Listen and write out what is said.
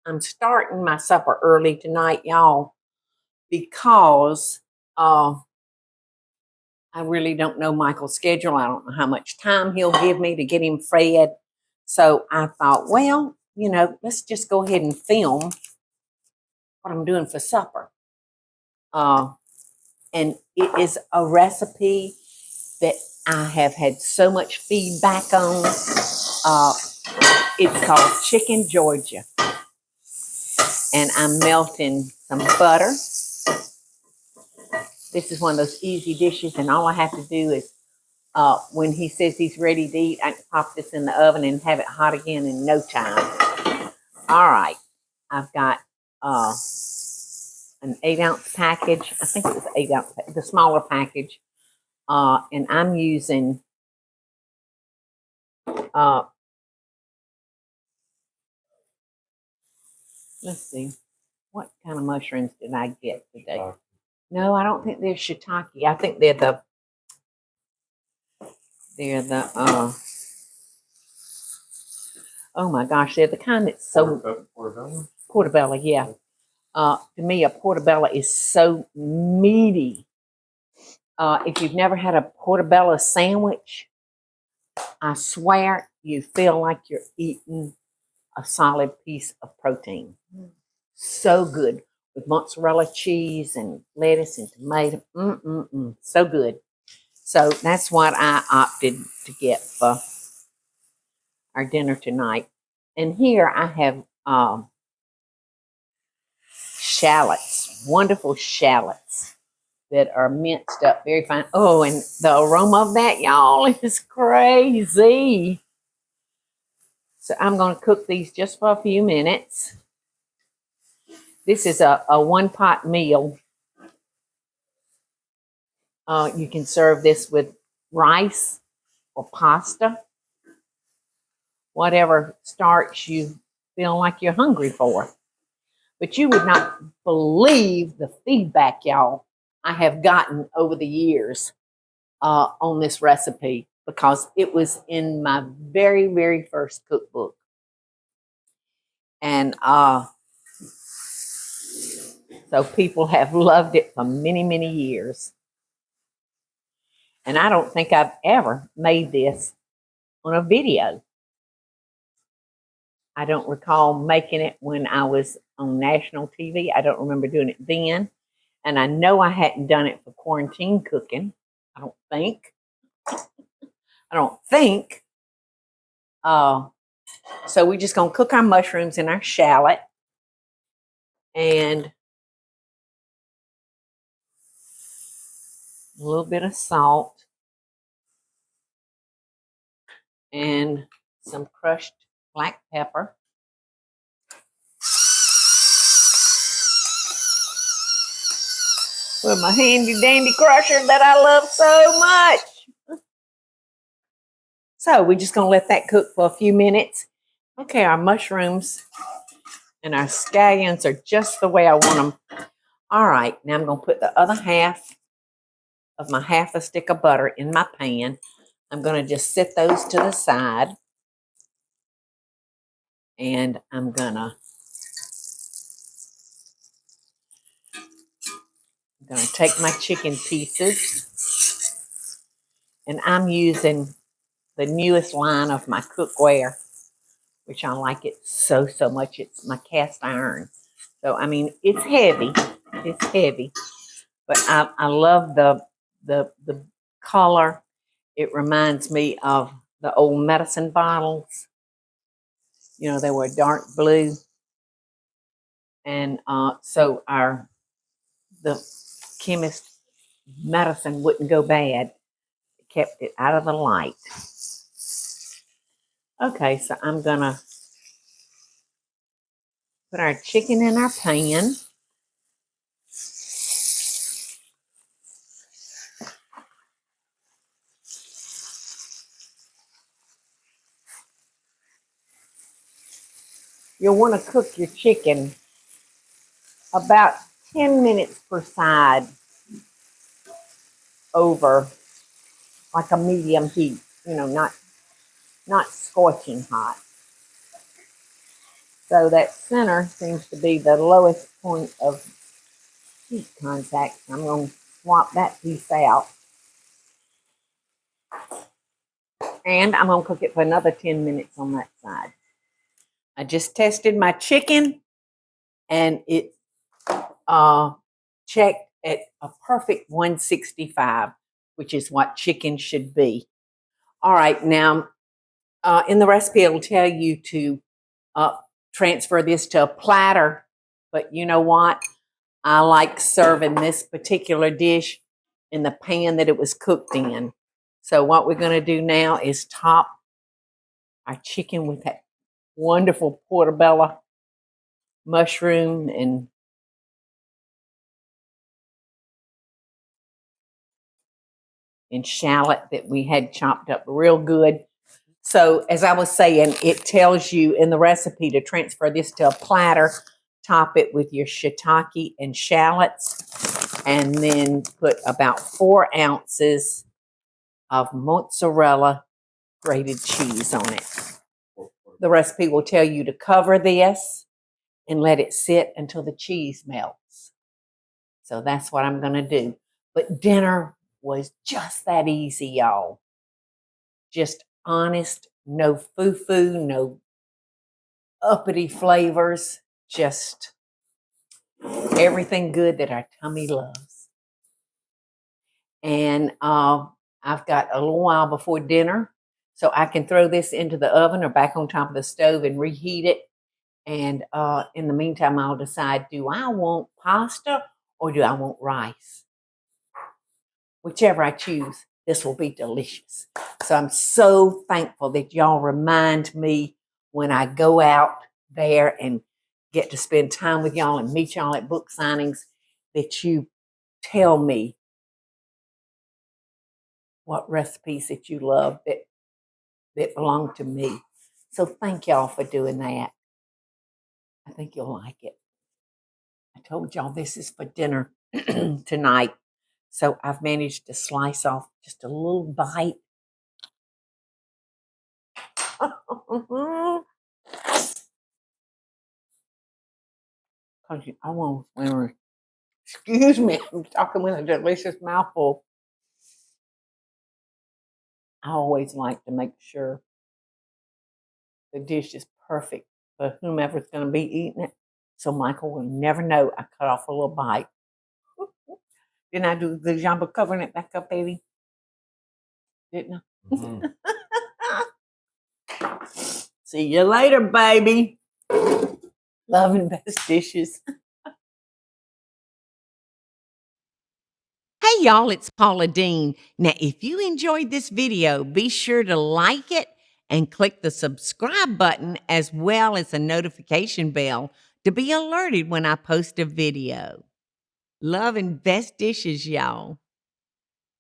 I'm starting my supper early tonight, y'all, because I really don't know Michael's schedule. I don't know how much time he'll give me to get him fed. So I thought, well, let's just go ahead and film what I'm doing for supper. And it is a recipe that I have had so much feedback on. It's called Chicken Georgia. And I'm melting some butter. This is one of those easy dishes, and all I have to do is, when he says he's ready to eat, I can pop this in the oven and have it hot again in no time. All right. I've got an 8-ounce package. I think it was 8-ounce, the smaller package. And I'm using let's see, what kind of mushrooms did I get today? No, I don't think they're shiitake. I think they're the oh my gosh, they're the kind that's so portobello, yeah. To me, a portobello is so meaty. If you've never had a portobello sandwich, I swear you feel like you're eating a solid piece of protein. So good with mozzarella cheese and lettuce and tomato. So good. So that's what I opted to get for our dinner tonight. And here I have shallots, wonderful shallots that are minced up very fine. Oh, and the aroma of that, y'all, is crazy. So I'm going to cook these just for a few minutes. This is a one-pot meal. You can serve this with rice or pasta, whatever starch you feel like you're hungry for. But you would not believe the feedback, y'all, I have gotten over the years on this recipe, because it was in my very, very first cookbook. And so people have loved it for many, many years. And I don't think I've ever made this on a video. I don't recall making it when I was on national TV. I don't remember doing it then. And I know I hadn't done it for quarantine cooking. I don't think. So we're just going to cook our mushrooms and our shallot. And a little bit of salt. And some crushed black pepper. With my handy dandy crusher that I love so much. So we're just going to let that cook for a few minutes. Okay, our mushrooms and our scallions are just the way I want them. All right, now I'm going to put the other half of my half a stick of butter in my pan. I'm going to just set those to the side. And I'm going to take my chicken pieces. And I'm using the newest line of my cookware, which I like it so much. It's my cast iron. So, I mean, it's heavy. It's heavy. But I love the color. It reminds me of the old medicine bottles. You know, they were dark blue. And so the chemist medicine wouldn't go bad. It kept it out of the light. Okay, so I'm going to put our chicken in our pan. You'll want to cook your chicken about 10 minutes per side over like a medium heat, not scorching hot. So that center seems to be the lowest point of heat contact. I'm going to swap that piece out. And I'm going to cook it for another 10 minutes on that side. I just tested my chicken, and it checked at a perfect 165, which is what chicken should be. All right, now in the recipe, it'll tell you to transfer this to a platter, but you know what? I like serving this particular dish in the pan that it was cooked in. So what we're going to do now is top our chicken with that wonderful portobello mushroom and shallot that we had chopped up real good. So as I was saying, it tells you in the recipe to transfer this to a platter, top it with your shiitake and shallots, and then put about 4 ounces of mozzarella grated cheese on it. The recipe will tell you to cover this and let it sit until the cheese melts. So that's what I'm going to do. But dinner was just that easy, y'all. Just honest, no foo-foo, no uppity flavors, just everything good that our tummy loves. And I've got a little while before dinner, so I can throw this into the oven or back on top of the stove and reheat it. And in the meantime, I'll decide, do I want pasta or do I want rice? Whichever I choose, this will be delicious. So I'm so thankful that y'all remind me when I go out there and get to spend time with y'all and meet y'all at book signings, that you tell me what recipes that you love that belong to me. So thank y'all for doing that. I think you'll like it. I told y'all this is for dinner tonight. So I've managed to slice off just a little bite. I won't remember. Excuse me, I'm talking with a delicious mouthful. I always like to make sure the dish is perfect for whomever's going to be eating it. So Michael will never know I cut off a little bite. Didn't I do a good job of covering it back up, baby? Didn't I? Mm-hmm. See you later, baby. Love and best dishes. Hey y'all, it's Paula Deen. Now, if you enjoyed this video, be sure to like it and click the subscribe button as well as the notification bell to be alerted when I post a video. Love and best dishes, y'all.